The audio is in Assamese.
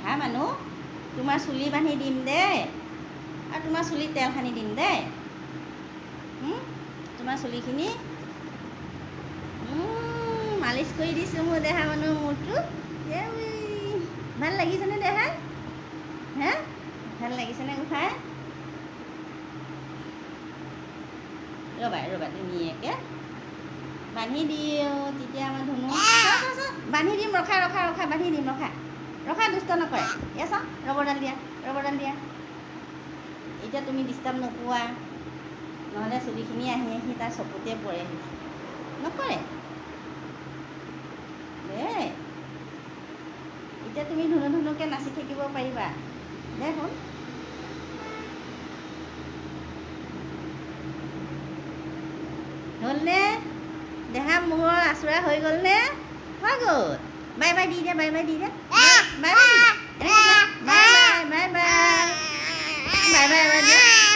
দেহা মানুহ তোমাৰ চুলি বান্ধি দিম দেই আৰু তোমাৰ চুলিত তেল সানি দিম দেই তোমাৰ চুলিখিনি মালিচ কৰি দিছোঁ মোৰ দেহা মানুহ মূৰটো ভাল লাগিছেনে দেহা হা ভাল লাগিছেনে গোসাঁই ৰ'বা ৰ'বা ধুনীয়াকৈ বান্ধি দিওঁ তেতিয়া আমাৰ ধুনু বান্ধি দিম ৰখা ৰখা ৰখা বান্ধি দিম ৰখা ৰখা দুষ্ট নকৰে এয়া চাওঁ ৰবৰডাল দিয়া এতিয়া তুমি ডিষ্টাৰ্ব নোপোৱা নহ'লে চুলিখিনি আহি আহি তাৰ চকুতে পৰেহি নকৰে দেই এতিয়া তুমি ধুনুকে নাচি থাকিব পাৰিবা দেই শুন হ'লনে দেহা মূৰৰ আঁচোৰা হৈ গ'লনে হৈ গ'ল bye by the De bye by the De bye bye bye bye bye bye bye bye